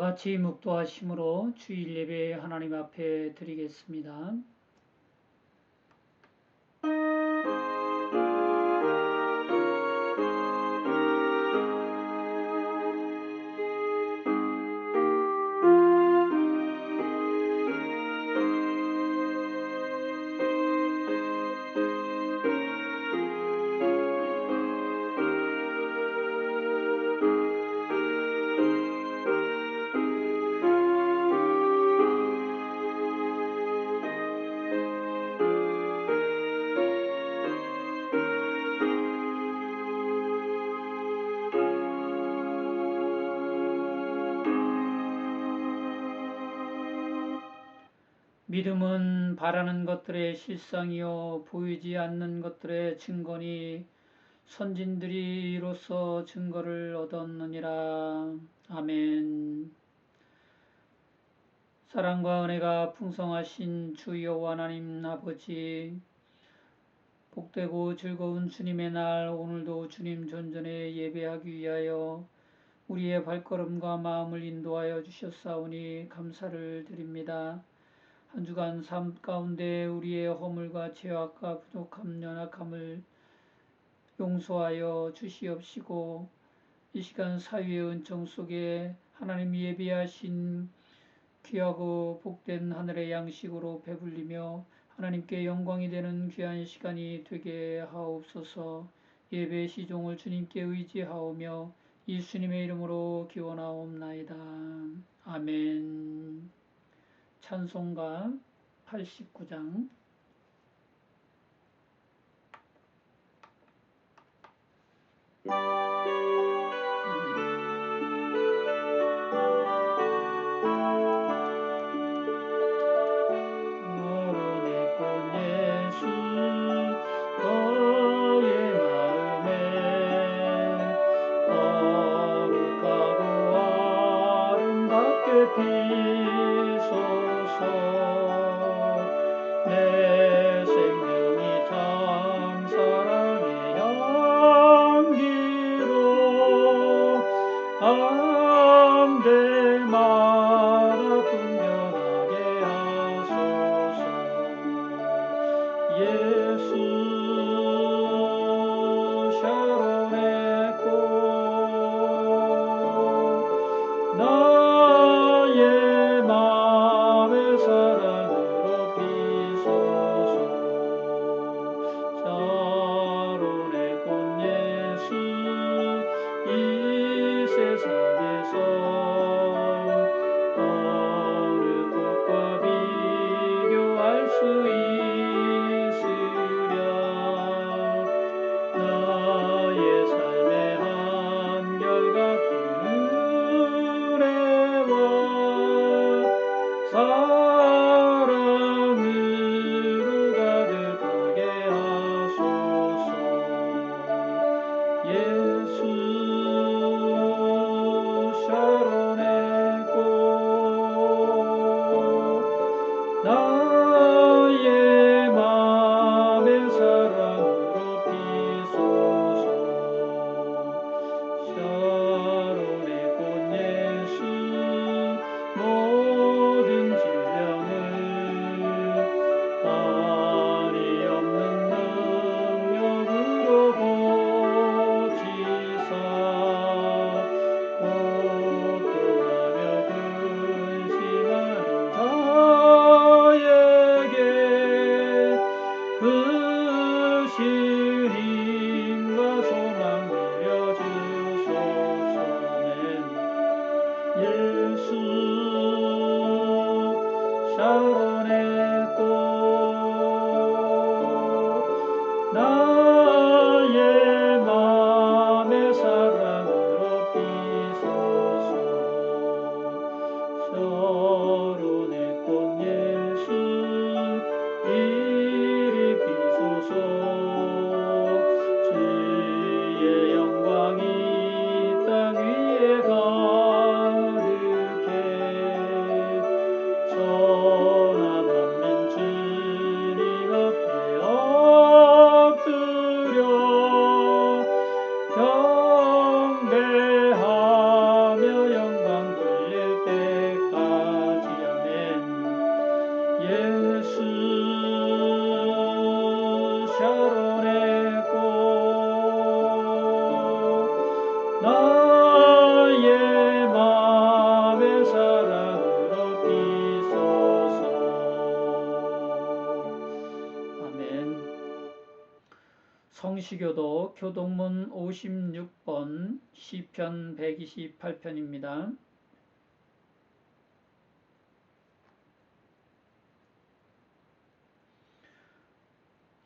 같이 묵도하심으로 주일 예배 하나님 앞에 드리겠습니다. 믿음은 바라는 것들의 실상이요 보이지 않는 것들의 증거니 선진들이 이로써 증거를 얻었느니라. 아멘. 사랑과 은혜가 풍성하신 주 여호와 하나님 아버지, 복되고 즐거운 주님의 날, 오늘도 주님 존전에 예배하기 위하여 우리의 발걸음과 마음을 인도하여 주셨사오니 감사를 드립니다. 한 주간 삶 가운데 우리의 허물과 죄악과 부족함, 연약함을 용서하여 주시옵시고, 이 시간 사위의 은총 속에 하나님 예비하신 귀하고 복된 하늘의 양식으로 배불리며 하나님께 영광이 되는 귀한 시간이 되게 하옵소서. 예배의 시종을 주님께 의지하오며 예수님의 이름으로 기원하옵나이다. 아멘. 찬송가 89장. 내 생명이 참 사랑의 향기로 밤들마다 풍년하게 하소서. 예수 샤론의 꽃 나의 맘의 사랑으로 비소서. 샤론의 꽃 예수 이 세상에서 어느 꽃과 비교할 수 있으랴. 나의 삶의 한결같은 은혜와 사랑으로 가득하게 하소서. 예수 샤론의 꽃 나의 맘의 사랑으로 비소서. 샤론의 꽃 예수 모든 질병을 한이 없는 능력으로 고치사 고통하며 근심하는 자에게 그 힘과 소망 내려주소서. 예수 샤론의 꽃 나의 맘의 사랑으로 비소서. 샤론의 꽃 예수 이리 비소서. 주의 영광이 땅 위에 가득해 천하 만민이 예수 샤론의 꽃 나의 맘의 사랑을 얻기소서. 아멘. 성시교도 교동문 56번 시편 128편입니다.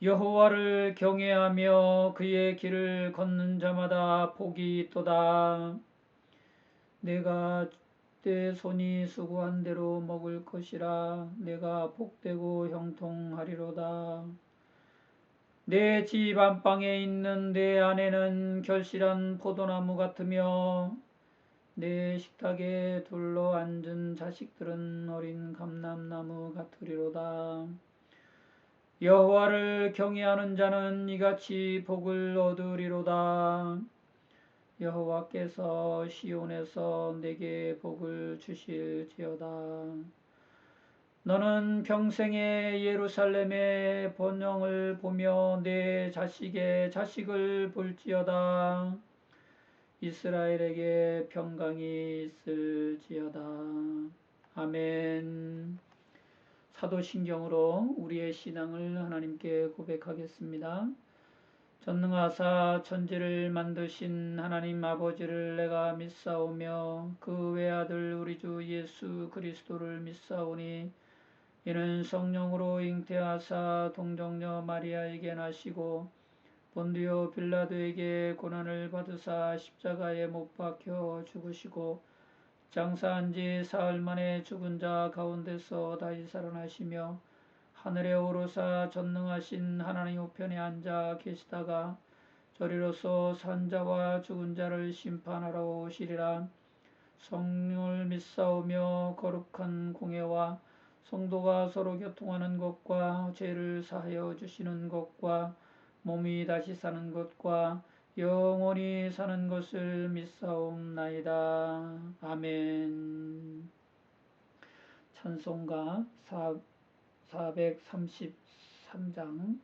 여호와를 경외하며 그의 길을 걷는 자마다 복이 있도다. 내가 내 손이 수고한 대로 먹을 것이라. 내가 복되고 형통하리로다. 내 집 안방에 있는 내 아내는 결실한 포도나무 같으며 내 식탁에 둘러 앉은 자식들은 어린 감람나무 같으리로다. 여호와를 경외하는 자는 이같이 복을 얻으리로다. 여호와께서 시온에서 내게 복을 주실지어다. 너는 평생에 예루살렘의 번영을 보며 내 자식의 자식을 볼지어다. 이스라엘에게 평강이 있을지어다. 아멘. 사도신경으로 우리의 신앙을 하나님께 고백하겠습니다. 전능하사 천지를 만드신 하나님 아버지를 내가 믿사오며 그 외아들 우리 주 예수 그리스도를 믿사오니 이는 성령으로 잉태하사 동정녀 마리아에게 나시고 본디오 빌라도에게 고난을 받으사 십자가에 못 박혀 죽으시고 장사한 지 사흘 만에 죽은 자 가운데서 다시 살아나시며 하늘에 오르사 전능하신 하나님 우편에 앉아 계시다가 저리로서 산자와 죽은 자를 심판하러 오시리라. 성령을 믿사오며 거룩한 공예와 성도가 서로 교통하는 것과 죄를 사하여 주시는 것과 몸이 다시 사는 것과 영원히 사는 것을 믿사옵나이다. 아멘. 찬송가 433장.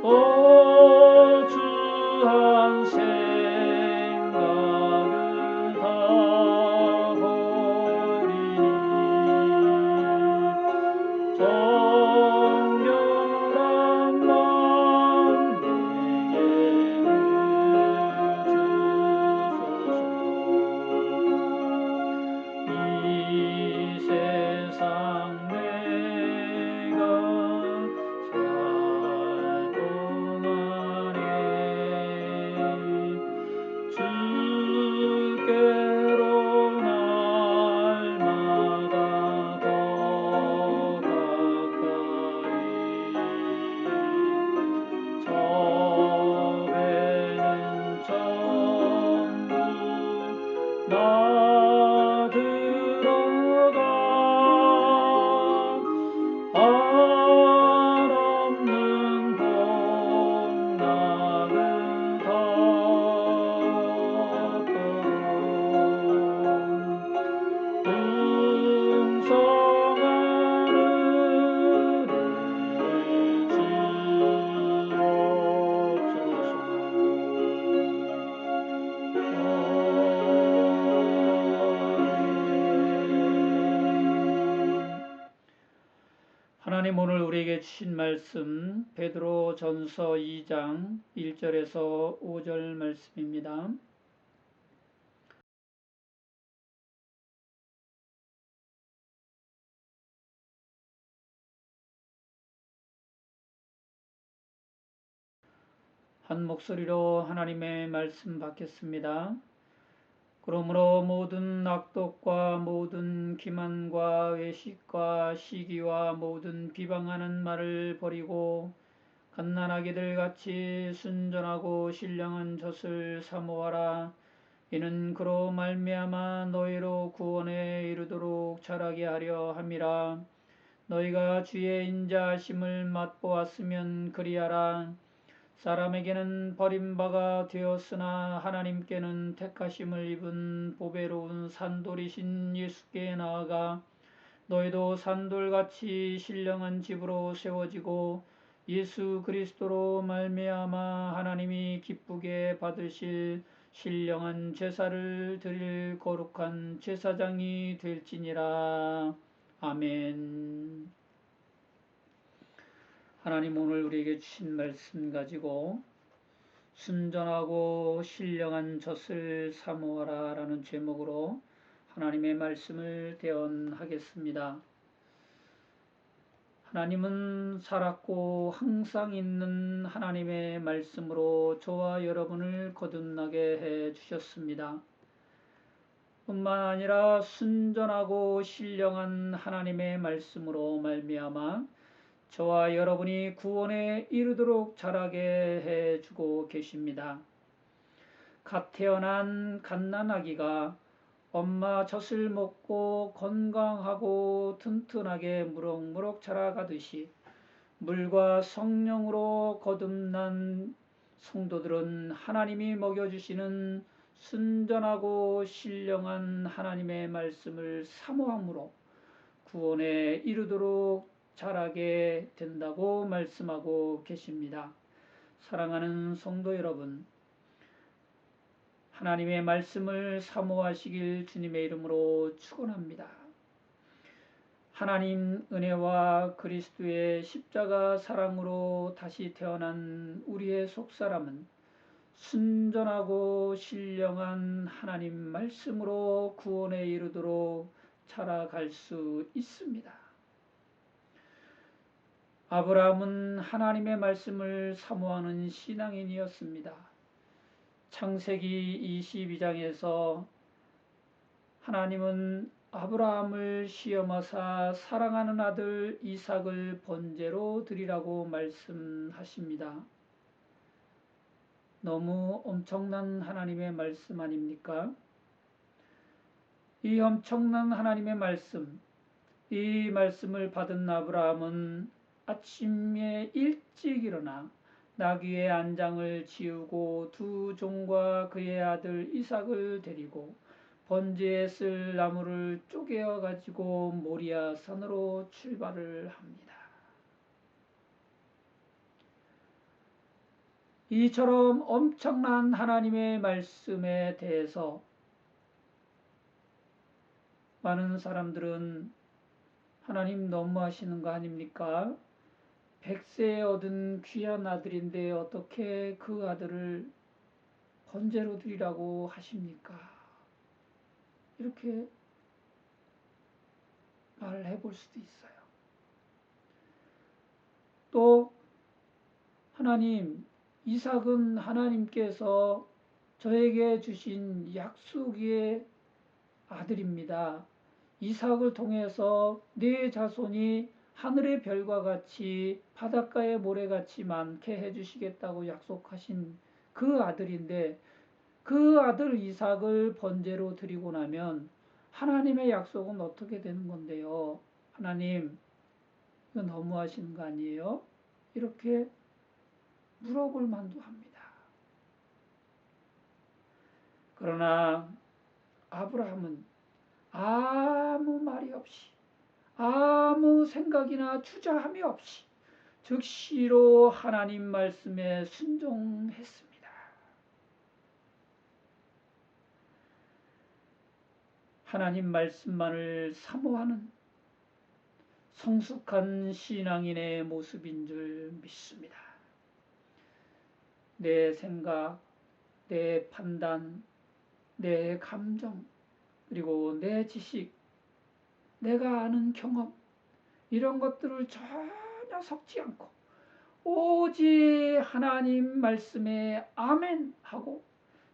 또 주한 생각을 다 버리니 정결한 마음 내게는 주소서. 이 세상 내가 살 동안에 주께로 날마다 더 가까이 저배는 전부 나 들어가 알 없는 복락을 닫도록 풍성한 은혜 주옵소서. 하나님 오늘 우리에게 주신 말씀 베드로전서 2장 1절에서 5절 말씀입니다. 한 목소리로 하나님의 말씀 받겠습니다. 그러므로 모든 악독과 모든 기만과 외식과 시기와 모든 비방하는 말을 버리고 갓난아기들 같이 순전하고 신령한 젖을 사모하라. 이는 그로 말미암아 너희로 구원에 이르도록 자라게 하려 함이라. 너희가 주의 인자하심을 맛보았으면 그리하라. 사람에게는 버림바가 되었으나 하나님께는 택하심을 입은 보배로운 산돌이신 예수께 나아가 너희도 산돌같이 신령한 집으로 세워지고 예수 그리스도로 말미암아 하나님이 기쁘게 받으실 신령한 제사를 드릴 거룩한 제사장이 될지니라. 아멘. 하나님 오늘 우리에게 주신 말씀 가지고 순전하고 신령한 젖을 사모하라 라는 제목으로 하나님의 말씀을 대언하겠습니다. 하나님은 살았고 항상 있는 하나님의 말씀으로 저와 여러분을 거듭나게 해 주셨습니다. 뿐만 아니라 순전하고 신령한 하나님의 말씀으로 말미암아 저와 여러분이 구원에 이르도록 자라게 해주고 계십니다. 갓 태어난 갓난아기가 엄마 젖을 먹고 건강하고 튼튼하게 무럭무럭 자라가듯이 물과 성령으로 거듭난 성도들은 하나님이 먹여주시는 순전하고 신령한 하나님의 말씀을 사모함으로 구원에 이르도록 자라게 된다고 말씀하고 계십니다. 사랑하는 성도 여러분, 하나님의 말씀을 사모하시길 주님의 이름으로 축원합니다. 하나님 은혜와 그리스도의 십자가 사랑으로 다시 태어난 우리의 속사람은 순전하고 신령한 하나님 말씀으로 구원에 이르도록 자라갈 수 있습니다. 아브라함은 하나님의 말씀을 사모하는 신앙인이었습니다. 창세기 22장에서 하나님은 아브라함을 시험하사 사랑하는 아들 이삭을 번제로 드리라고 말씀하십니다. 너무 엄청난 하나님의 말씀 아닙니까? 이 엄청난 하나님의 말씀, 이 말씀을 받은 아브라함은 아침에 일찍 일어나 나귀의 안장을 지우고 두 종과 그의 아들 이삭을 데리고 번제에 쓸 나무를 쪼개어 가지고 모리아 산으로 출발을 합니다. 이처럼 엄청난 하나님의 말씀에 대해서 많은 사람들은 하나님 너무하시는 거 아닙니까? 100세에 얻은 귀한 아들인데 어떻게 그 아들을 번제로 드리라고 하십니까? 이렇게 말을 해볼 수도 있어요. 또 하나님, 이삭은 하나님께서 저에게 주신 약속의 아들입니다. 이삭을 통해서 네 자손이 하늘의 별과 같이 바닷가의 모래같이 많게 해주시겠다고 약속하신 그 아들인데, 그 아들 이삭을 번제로 드리고 나면 하나님의 약속은 어떻게 되는 건데요? 하나님, 이거 너무하시는 거 아니에요? 이렇게 물어볼 만도 합니다. 그러나 아브라함은 아무 말이 없이, 아무 생각이나 투자함이 없이 즉시로 하나님 말씀에 순종했습니다. 하나님 말씀만을 사모하는 성숙한 신앙인의 모습인 줄 믿습니다. 내 생각, 내 판단, 내 감정, 그리고 내 지식, 내가 아는 경험, 이런 것들을 전혀 섞지 않고 오직 하나님 말씀에 아멘 하고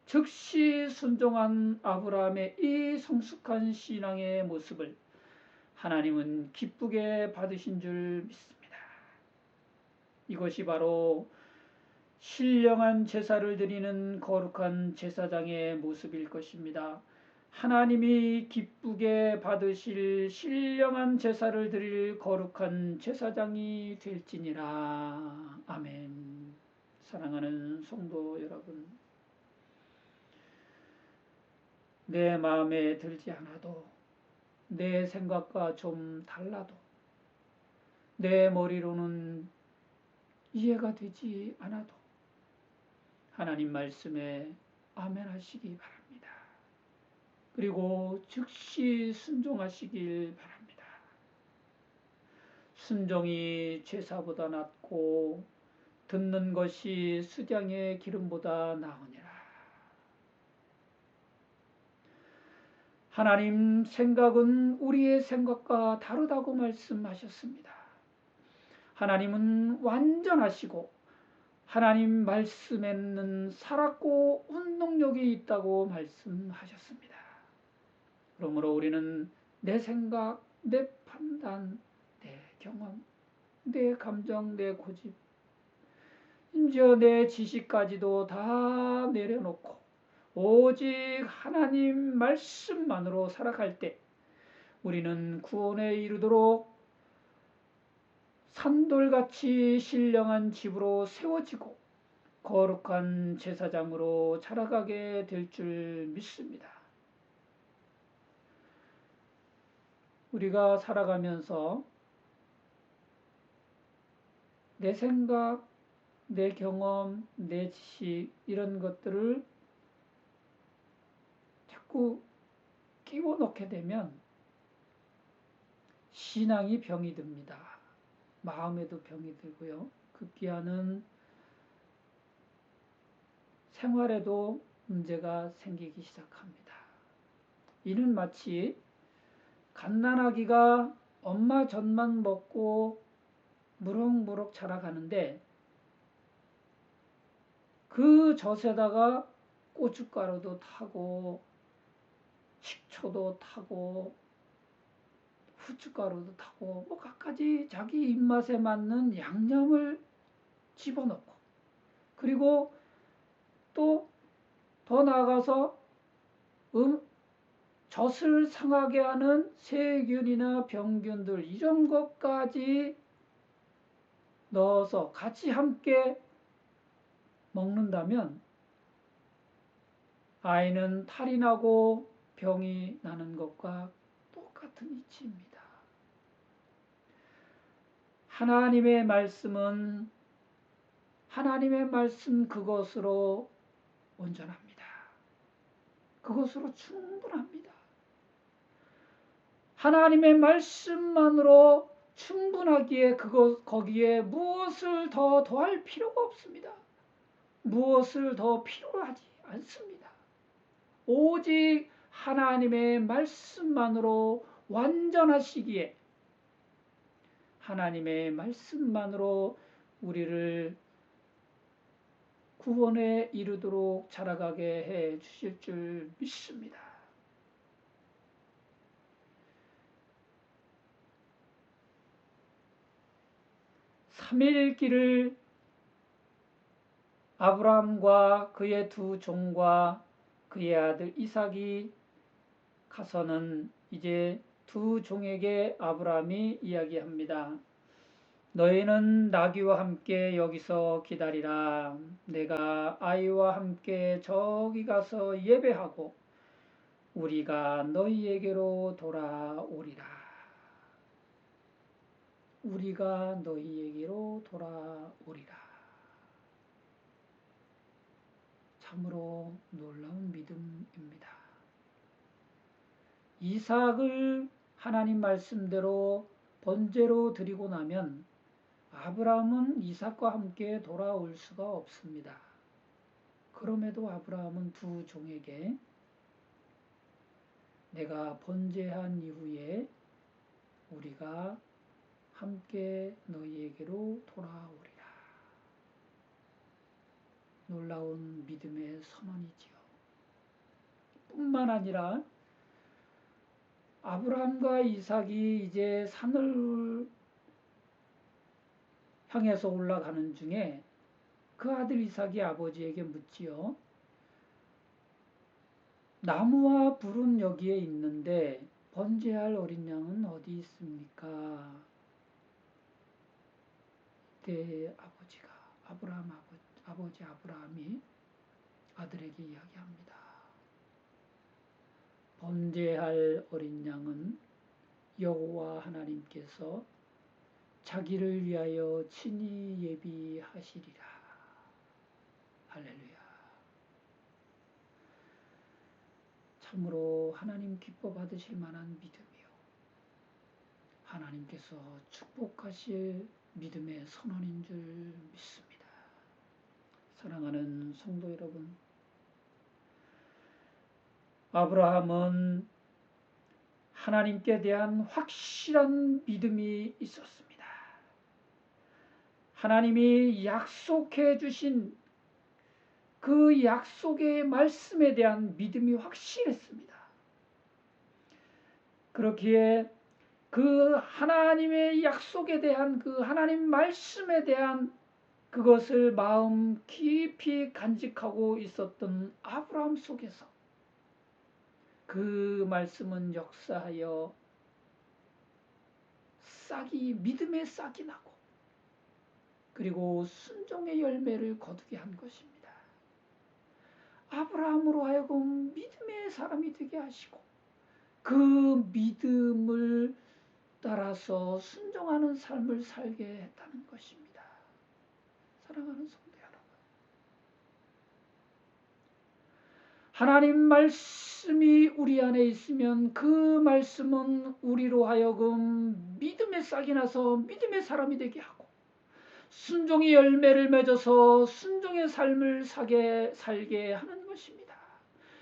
즉시 순종한 아브라함의 이 성숙한 신앙의 모습을 하나님은 기쁘게 받으신 줄 믿습니다. 이것이 바로 신령한 제사를 드리는 거룩한 제사장의 모습일 것입니다. 하나님이 기쁘게 받으실 신령한 제사를 드릴 거룩한 제사장이 될지니라. 아멘. 사랑하는 성도 여러분, 내 마음에 들지 않아도, 내 생각과 좀 달라도, 내 머리로는 이해가 되지 않아도 하나님 말씀에 아멘 하시기 바랍니다. 그리고 즉시 순종하시길 바랍니다. 순종이 제사보다 낫고 듣는 것이 수장의 기름보다 나으니라. 하나님 생각은 우리의 생각과 다르다고 말씀하셨습니다. 하나님은 완전하시고 하나님 말씀에는 살았고 운동력이 있다고 말씀하셨습니다. 그러므로 우리는 내 생각, 내 판단, 내 경험, 내 감정, 내 고집, 심지어 내 지식까지도 다 내려놓고 오직 하나님 말씀만으로 살아갈 때 우리는 구원에 이르도록 산돌같이 신령한 집으로 세워지고 거룩한 제사장으로 자라가게 될 줄 믿습니다. 우리가 살아가면서 내 생각, 내 경험, 내 지식, 이런 것들을 자꾸 끼워 넣게 되면 신앙이 병이 듭니다. 마음에도 병이 들고요. 급기야는 생활에도 문제가 생기기 시작합니다. 이는 마치 갓난아기가 엄마 젖만 먹고 무럭무럭 자라가는데 그 젖에다가 고춧가루도 타고 식초도 타고 후춧가루도 타고 뭐 갖가지 자기 입맛에 맞는 양념을 집어넣고, 그리고 또 더 나아가서 젖을 상하게 하는 세균이나 병균들, 이런 것까지 넣어서 같이 함께 먹는다면 아이는 탈이 나고 병이 나는 것과 똑같은 이치입니다. 하나님의 말씀은 하나님의 말씀 그것으로 온전합니다. 그것으로 충분합니다. 하나님의 말씀만으로 충분하기에 거기에 무엇을 더 더할 필요가 없습니다. 무엇을 더 필요하지 않습니다. 오직 하나님의 말씀만으로 완전하시기에 하나님의 말씀만으로 우리를 구원에 이르도록 자라가게 해 주실 줄 믿습니다. 삼위일기를 아브라함과 그의 두 종과 그의 아들 이삭이 가서는 이제 두 종에게 아브라함이 이야기합니다. 너희는 나귀와 함께 여기서 기다리라. 내가 아이와 함께 저기 가서 예배하고 우리가 너희에게로 돌아오리라. 우리가 너희에게로 돌아오리라. 참으로 놀라운 믿음입니다. 이삭을 하나님 말씀대로 번제로 드리고 나면 아브라함은 이삭과 함께 돌아올 수가 없습니다. 그럼에도 아브라함은 두 종에게 내가 번제한 이후에 우리가 함께 너희에게로 돌아오리라. 놀라운 믿음의 선언이지요. 뿐만 아니라 아브라함과 이삭이 이제 산을 향해서 올라가는 중에 그 아들 이삭이 아버지에게 묻지요. 나무와 불은 여기에 있는데 번제할 어린 양은 어디 있습니까? 그때 아버지 아브라함이 아들에게 이야기합니다. 번제할 어린 양은 여호와 하나님께서 자기를 위하여 친히 예비하시리라. 할렐루야. 참으로 하나님 기뻐 받으실 만한 믿음이요. 하나님께서 축복하실 믿음의 선언인 줄 믿습니다. 사랑하는 성도 여러분, 아브라함은 하나님께 대한 확실한 믿음이 있었습니다. 하나님이 약속해 주신 그 약속의 말씀에 대한 믿음이 확실했습니다. 그렇기에 그 하나님의 약속에 대한 그 하나님 말씀에 대한 그것을 마음 깊이 간직하고 있었던 아브라함 속에서 그 말씀은 역사하여 믿음의 싹이 나고 그리고 순종의 열매를 거두게 한 것입니다. 아브라함으로 하여금 믿음의 사람이 되게 하시고 그 믿음을 따라서 순종하는 삶을 살게 했다는 것입니다. 사랑하는 성도 여러분, 하나님 말씀이 우리 안에 있으면 그 말씀은 우리로 하여금 믿음의 싹이 나서 믿음의 사람이 되게 하고 순종의 열매를 맺어서 순종의 삶을 살게 하는 것입니다.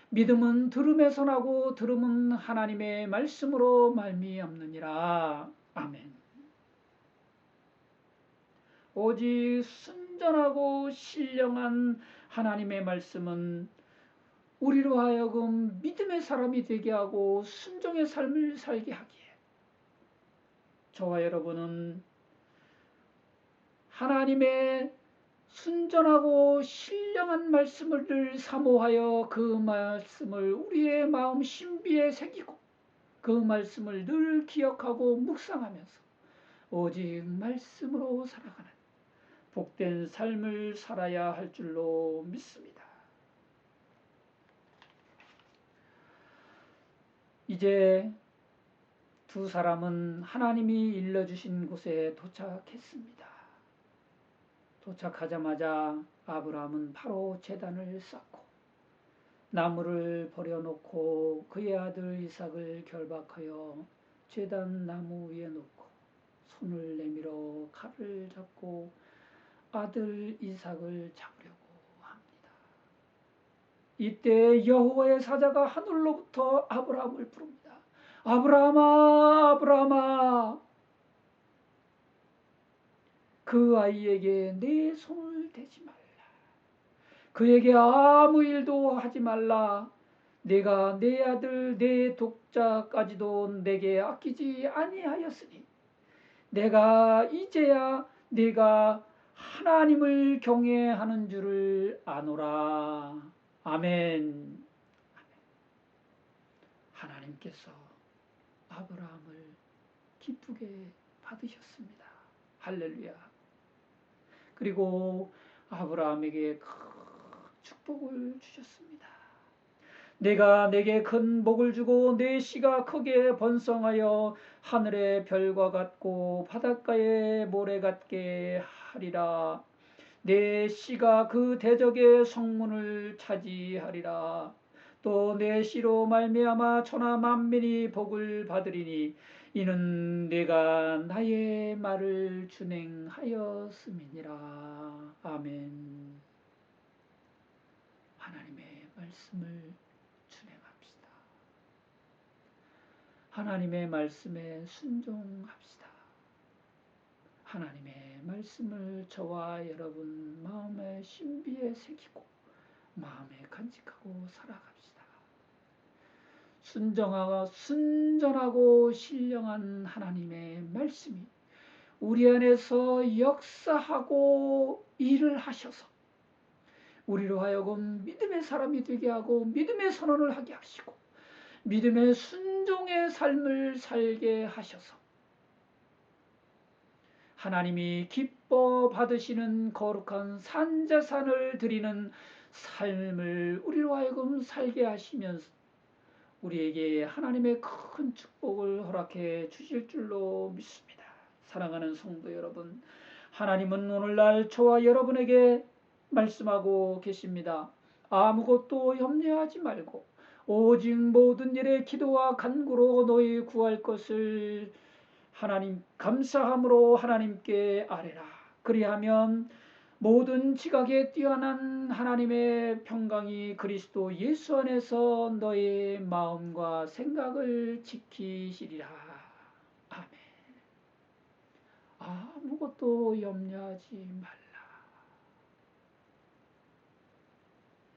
믿음은 들음에서 나고 들음은 하나님의 말씀으로 말미암느니라. 아멘. 오직 순전하고 신령한 하나님의 말씀은 우리로 하여금 믿음의 사람이 되게 하고 순종의 삶을 살게 하기에 저와 여러분은 하나님의 순전하고 신령한 말씀을 늘 사모하여 그 말씀을 우리의 마음 신비에 새기고 그 말씀을 늘 기억하고 묵상하면서 오직 말씀으로 살아가는 복된 삶을 살아야 할 줄로 믿습니다. 이제 두 사람은 하나님이 일러주신 곳에 도착했습니다. 도착하자마자 아브라함은 바로 제단을 쌓고 나무를 버려놓고 그의 아들 이삭을 결박하여 제단 나무 위에 놓고 손을 내밀어 칼을 잡고 아들 이삭을 잡으려고 합니다. 이때 여호와의 사자가 하늘로부터 아브라함을 부릅니다. 아브라함아, 아브라함아. 그 아이에게 내 손을 대지 말라. 그에게 아무 일도 하지 말라. 내가 내 아들 내 독자까지도 내게 아끼지 아니하였으니 내가 이제야 네가 하나님을 경외하는 줄을 아노라. 아멘. 하나님께서 아브라함을 기쁘게 받으셨습니다. 할렐루야. 그리고 아브라함에게 큰 축복을 주셨습니다. 내가 내게 큰 복을 주고 내 씨가 크게 번성하여 하늘의 별과 같고 바닷가의 모래 같게 하리라. 내 씨가 그 대적의 성문을 차지하리라. 또 내 씨로 말미암아 천하 만민이 복을 받으리니 이는 내가 나의 말을 준행하였음이니라. 아멘. 하나님의 말씀을 준행합시다. 하나님의 말씀에 순종합시다. 하나님의 말씀을 저와 여러분 마음의 신비에 새기고 마음에 간직하고 살아갑시다. 순전하고 신령한 하나님의 말씀이 우리 안에서 역사하고 일을 하셔서 우리로 하여금 믿음의 사람이 되게 하고 믿음의 선언을 하게 하시고 믿음의 순종의 삶을 살게 하셔서 하나님이 기뻐 받으시는 거룩한 산제산을 드리는 삶을 우리로 하여금 살게 하시면서 우리에게 하나님의 큰 축복을 허락해 주실 줄로 믿습니다. 사랑하는 성도 여러분, 하나님은 오늘날 저와 여러분에게 말씀하고 계십니다. 아무것도 염려하지 말고 오직 모든 일에 기도와 간구로 너희 구할 것을 하나님 감사함으로 하나님께 아뢰라. 그리하면 모든 지각에 뛰어난 하나님의 평강이 그리스도 예수 안에서 너의 마음과 생각을 지키시리라. 아멘. 아무것도 염려하지 말라.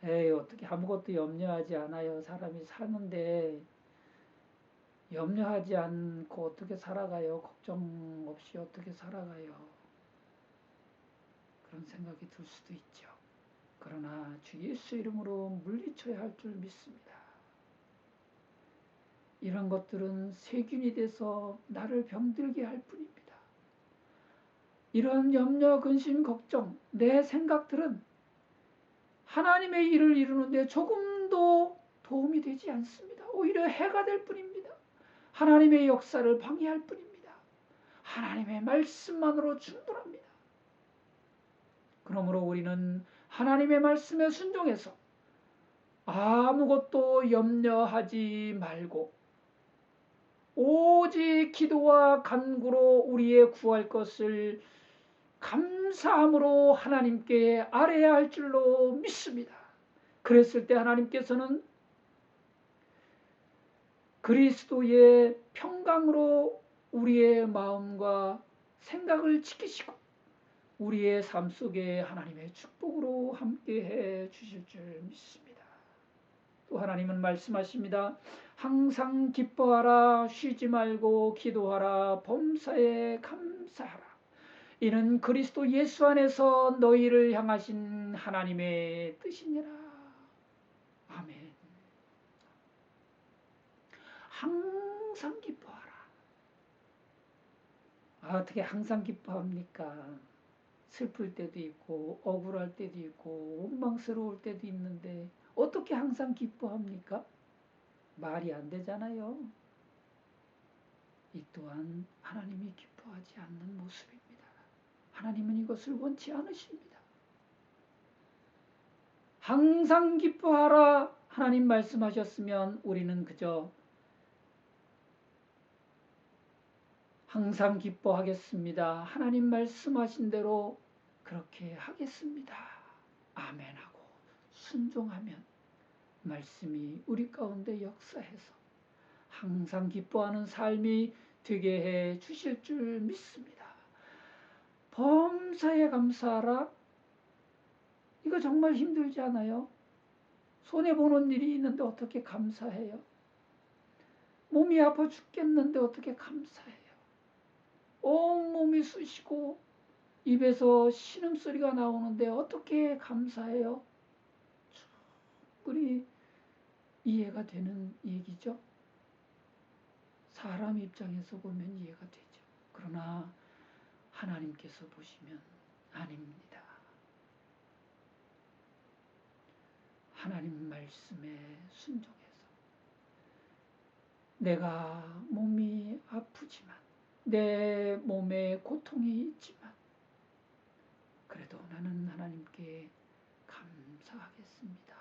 에이, 어떻게 아무것도 염려하지 않아요. 사람이 사는데 염려하지 않고 어떻게 살아가요? 걱정 없이 어떻게 살아가요? 그런 생각이 들 수도 있죠. 그러나 주 예수 이름으로 물리쳐야 할 줄 믿습니다. 이런 것들은 세균이 돼서 나를 병들게 할 뿐입니다. 이런 염려, 근심, 걱정, 내 생각들은 하나님의 일을 이루는데 조금도 도움이 되지 않습니다. 오히려 해가 될 뿐입니다. 하나님의 역사를 방해할 뿐입니다. 하나님의 말씀만으로 충분합니다. 그러므로 우리는 하나님의 말씀에 순종해서 아무것도 염려하지 말고 오직 기도와 간구로 우리의 구할 것을 감사함으로 하나님께 아뢰야 할 줄로 믿습니다. 그랬을 때 하나님께서는 그리스도의 평강으로 우리의 마음과 생각을 지키시고 우리의 삶 속에 하나님의 축복으로 함께해 주실 줄 믿습니다. 또 하나님은 말씀하십니다. 항상 기뻐하라, 쉬지 말고 기도하라, 범사에 감사하라. 이는 그리스도 예수 안에서 너희를 향하신 하나님의 뜻이니라. 아멘. 항상 기뻐하라. 어떻게 항상 기뻐합니까? 슬플 때도 있고 억울할 때도 있고 원망스러울 때도 있는데 어떻게 항상 기뻐합니까? 말이 안 되잖아요. 이 또한 하나님이 기뻐하지 않는 모습입니다. 하나님은 이것을 원치 않으십니다. 항상 기뻐하라 하나님 말씀하셨으면 우리는 그저 항상 기뻐하겠습니다. 하나님 말씀하신 대로 그렇게 하겠습니다. 아멘하고 순종하면 말씀이 우리 가운데 역사해서 항상 기뻐하는 삶이 되게 해 주실 줄 믿습니다. 범사에 감사하라. 이거 정말 힘들지 않아요? 손해보는 일이 있는데 어떻게 감사해요? 몸이 아파 죽겠는데 어떻게 감사해요? 온몸이 쑤시고 입에서 신음소리가 나오는데 어떻게 감사해요? 충분히 이해가 되는 얘기죠. 사람 입장에서 보면 이해가 되죠. 그러나 하나님께서 보시면 아닙니다. 하나님 말씀에 순종해서 내가 몸이 아프지만 내 몸에 고통이 있지만 그래도 나는 하나님께 감사하겠습니다.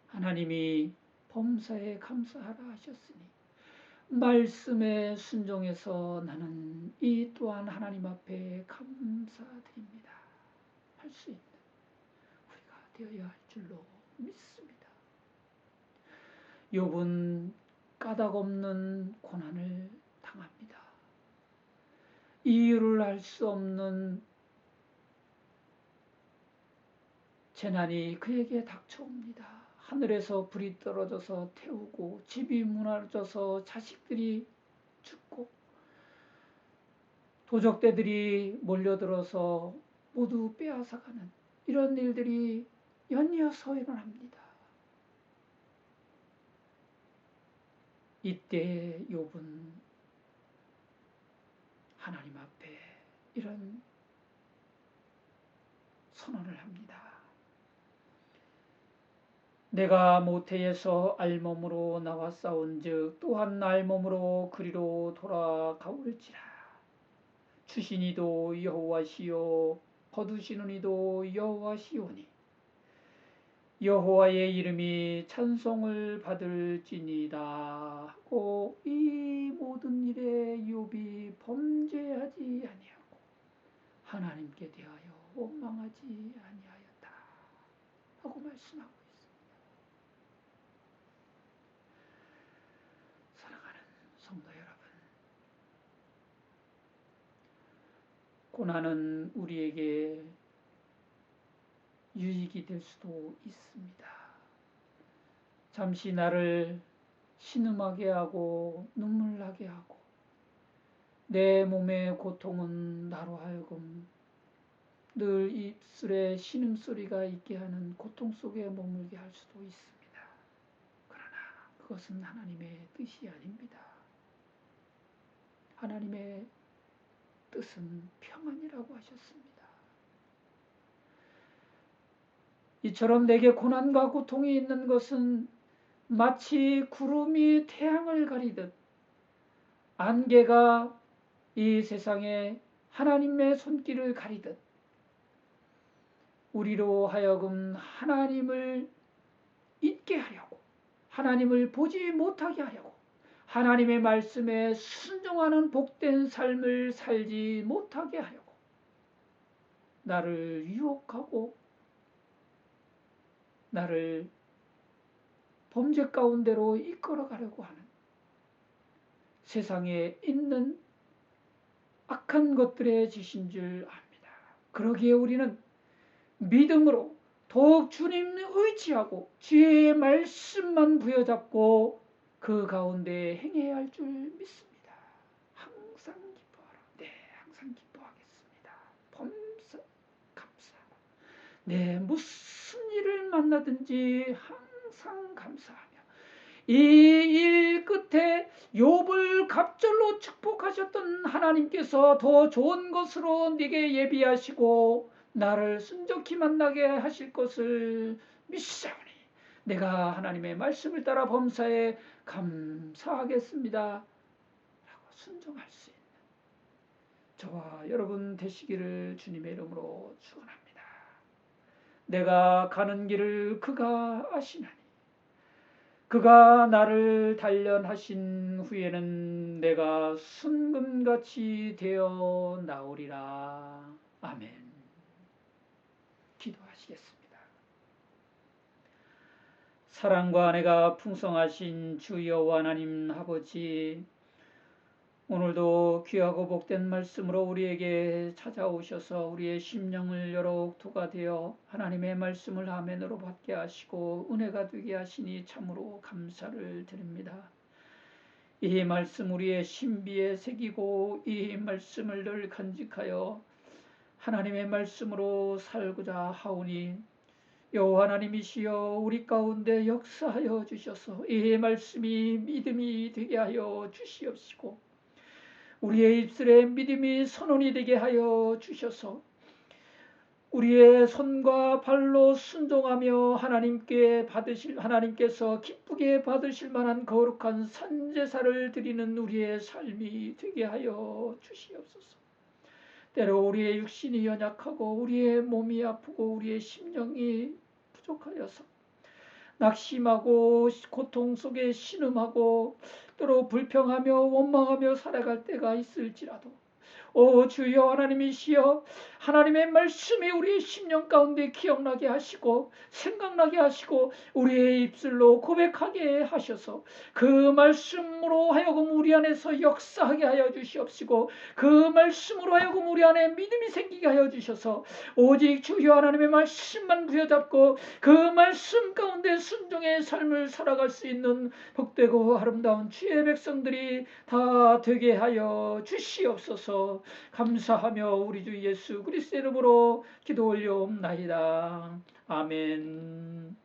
하나님이 범사에 감사하라 하셨으니 말씀에 순종해서 나는 이 또한 하나님 앞에 감사드립니다. 할 수 있는 우리가 되어야 할 줄로 믿습니다. 욥은 까닭없는 고난을 당합니다. 이유를 알 수 없는 재난이 그에게 닥쳐옵니다. 하늘에서 불이 떨어져서 태우고 집이 무너져서 자식들이 죽고 도적대들이 몰려들어서 모두 빼앗아가는 이런 일들이 연이어서 일어납니다. 이때 욥은 하나님 앞에 이런 선언을 합니다. 내가 모태에서 알몸으로 나와 싸운즉 또한 알몸으로 그리로 돌아가올지라. 주신 이도 여호와시요 거두시는 이도 여호와시오니 여호와의 이름이 찬송을 받을지니이다 하고 이 모든 일에 욥이 범죄하지 아니하고 하나님께 대하여 원망하지 아니하였다 하고 말씀하고 성도 여러분, 고난은 우리에게 유익이 될 수도 있습니다. 잠시 나를 신음하게 하고 눈물 나게 하고 내 몸의 고통은 나로 하여금 늘 입술에 신음소리가 있게 하는 고통 속에 머물게 할 수도 있습니다. 그러나 그것은 하나님의 뜻이 아닙니다. 하나님의 뜻은 평안이라고 하셨습니다. 이처럼 내게 고난과 고통이 있는 것은 마치 구름이 태양을 가리듯 안개가 이 세상에 하나님의 손길을 가리듯 우리로 하여금 하나님을 잊게 하려고 하나님을 보지 못하게 하려고 하나님의 말씀에 순종하는 복된 삶을 살지 못하게 하려고 나를 유혹하고 나를 범죄 가운데로 이끌어가려고 하는 세상에 있는 악한 것들의 짓인 줄 압니다. 그러기에 우리는 믿음으로 더욱 주님을 의지하고 주의 말씀만 부여잡고 그 가운데 행해야 할 줄 믿습니다. 항상 기뻐하라. 네, 항상 기뻐하겠습니다. 범사 감사하라. 네, 무슨 일을 만나든지 항상 감사하며 이 일 끝에 욥을 갑절로 축복하셨던 하나님께서 더 좋은 것으로 네게 예비하시고 나를 순적히 만나게 하실 것을 믿사오니 내가 하나님의 말씀을 따라 범사에 감사하겠습니다 라고 순종할 수 있는 저와 여러분 되시기를 주님의 이름으로 축원합니다. 내가 가는 길을 그가 아시나니 그가 나를 단련하신 후에는 내가 순금같이 되어 나오리라. 아멘. 기도하시겠습니다. 사랑과 은혜가 풍성하신 주 여호와 하나님 아버지, 오늘도 귀하고 복된 말씀으로 우리에게 찾아오셔서 우리의 심령을 열어 옥토가 되어 하나님의 말씀을 아멘으로 받게 하시고 은혜가 되게 하시니 참으로 감사를 드립니다. 이 말씀 우리의 신비에 새기고 이 말씀을 늘 간직하여 하나님의 말씀으로 살고자 하오니 여호와 하나님이시여 우리 가운데 역사하여 주셔서 이 말씀이 믿음이 되게 하여 주시옵시고 우리의 입술에 믿음이 선언이 되게 하여 주셔서 우리의 손과 발로 순종하며 하나님께서 기쁘게 받으실 만한 거룩한 산제사를 드리는 우리의 삶이 되게 하여 주시옵소서. 때로 우리의 육신이 연약하고 우리의 몸이 아프고 우리의 심령이 부족하여서 낙심하고 고통 속에 신음하고 때로 불평하며 원망하며 살아갈 때가 있을지라도 오 주여 하나님이시여 하나님의 말씀이 우리의 심령 가운데 기억나게 하시고 생각나게 하시고 우리의 입술로 고백하게 하셔서 그 말씀으로 하여금 우리 안에서 역사하게 하여 주시옵시고 그 말씀으로 하여금 우리 안에 믿음이 생기게 하여 주셔서 오직 주여 하나님의 말씀만 부여잡고 그 말씀 가운데 순종의 삶을 살아갈 수 있는 복되고 아름다운 주의 백성들이 다 되게 하여 주시옵소서. 감사하며 우리 주 예수 그리스도의 이름으로 기도 올려옵나이다. 아멘.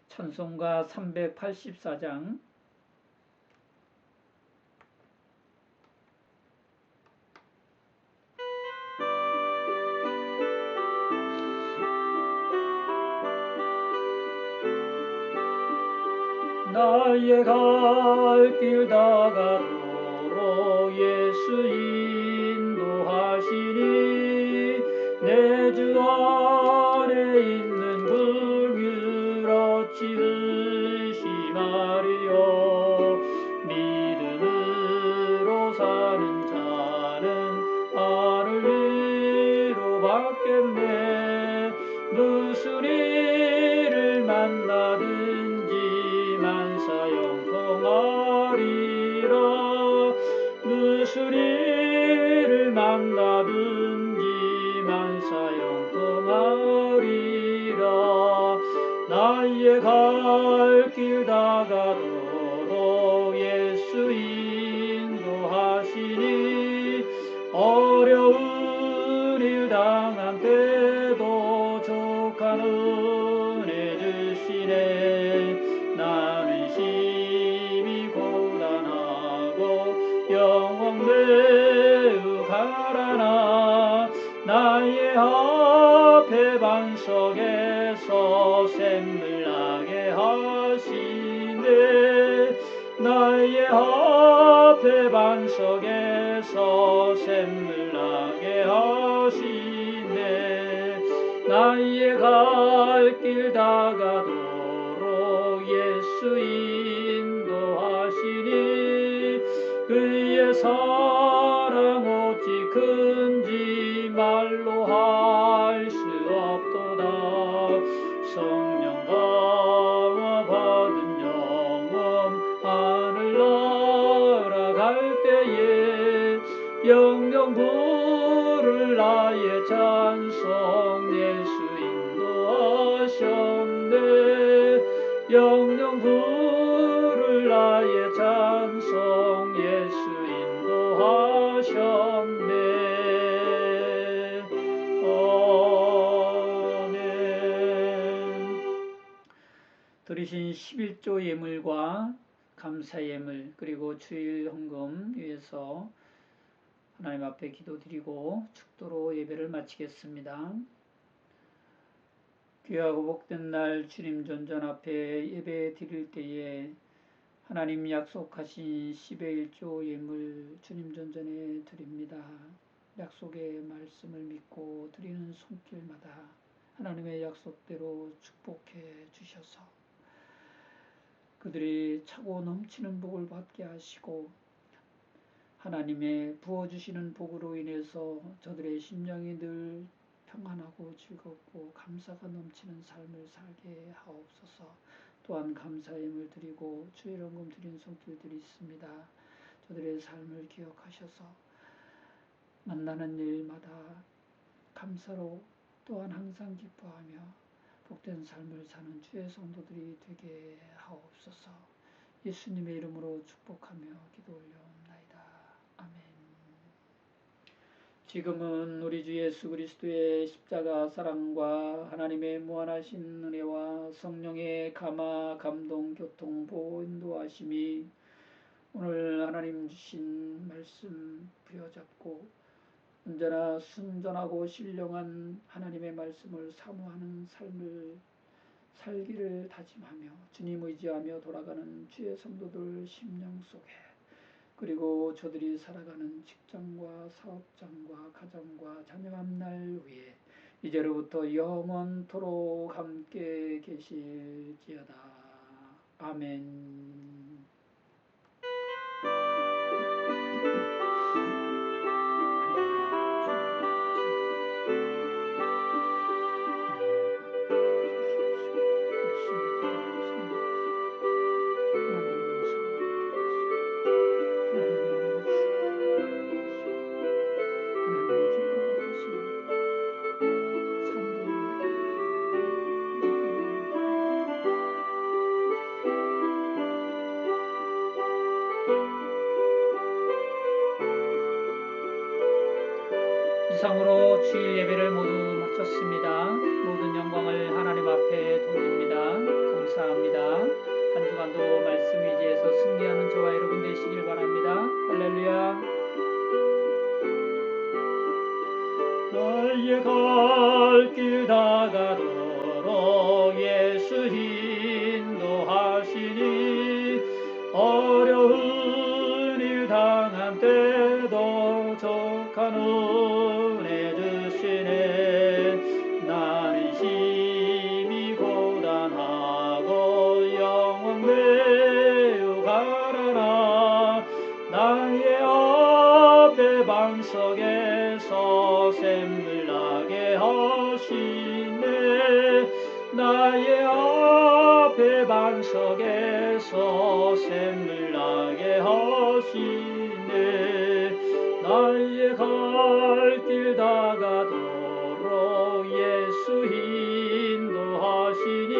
찬송가 384장 나의 갈 길 다가도록 예수 인도하시니 내 주 안에 있는 불규렇지 의심하리요. 믿음으로 사는 자는 하늘 위로 받겠네. 무슨 일을 만나든지 만사형통하리라. 무슨 일을 만나든지 만사형통하리라. 나의 갈 길 다가도록 예수 인도하시니 어려운 일 당한 때도 족한 은혜 주시네. 나는 심히 고단하고 영혼 매우 가라나 나의 앞에 반석에서 샘물 나게 하시네. 나의 앞에 반석에서 샘물 나게 하시네. 나의 갈 길 다가도록 예수 인도하시니 그의 사랑 어찌 큰지 말로 할 수 없도다. 성령 강화 받은 영혼 하늘 날아갈 때에 영영 부를 나의 찬송 예수 인도하셨네. 영영 부를 나의 찬송 예수 인도하셨네. 아멘. 드리신 11조 예물과 감사 예물 그리고 주일 헌금 위해서 하나님 앞에 기도드리고 축도로 예배를 마치겠습니다. 귀하고 복된 날 주님 존전 앞에 예배 드릴 때에 하나님 약속하신 10의 1조 예물 주님 전전에 드립니다. 약속의 말씀을 믿고 드리는 손길마다 하나님의 약속대로 축복해 주셔서 그들이 차고 넘치는 복을 받게 하시고 하나님의 부어주시는 복으로 인해서 저들의 심령이 늘 평안하고 즐겁고 감사가 넘치는 삶을 살게 하옵소서. 또한 감사함을 드리고 주의 헌금 드린 손길들이 있습니다. 저들의 삶을 기억하셔서 만나는 일마다 감사로 또한 항상 기뻐하며 복된 삶을 사는 주의 성도들이 되게 하옵소서. 예수님의 이름으로 축복하며 기도 올려옵나이다. 아멘. 지금은 우리 주 예수 그리스도의 십자가 사랑과 하나님의 무한하신 은혜와 성령의 감화 감동 교통 보호 인도하심이 오늘 하나님 주신 말씀 부여잡고 언제나 순전하고 신령한 하나님의 말씀을 사모하는 삶을 살기를 다짐하며 주님 의지하며 돌아가는 주의 성도들 심령 속에 그리고 저들이 살아가는 직장과 사업장과 가정과 자녀 앞날 위에 이제로부터 영원토록 함께 계실지어다. 아멘. 이상으로 주일 예배를 모두 마쳤습니다. 모든 영광을 하나님 앞에 돌립니다. 감사합니다. 한 주간도 말씀 의지에서 승리하는 저와 여러분 되시길 바랍니다. 할렐루야. 나의 갈 길 다가도록 예수 인도하시니 어려운 일 당한 때도 족한 은혜 주시네. 나는 심히 고단하고 영혼 매우 가라나 나의 앞에 반석에서 샘물 나게 하시네. 나의 앞에 반석에서 샘물 나게 하시네. 나의 갈 길 다가도록 예수 인도하시니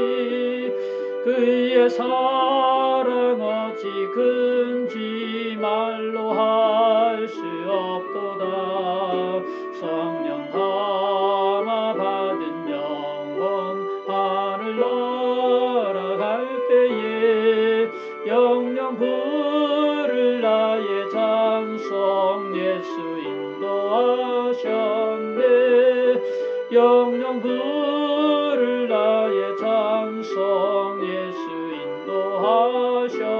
그의 사랑 어찌 큰지 말로 할 수 없도다. 성령 감화 받은 영혼 하늘 날아갈 때에 영영 부를 나의 찬송 예수 인도하셨네. 영영 부를 나의 찬송 예수 인도하셨네.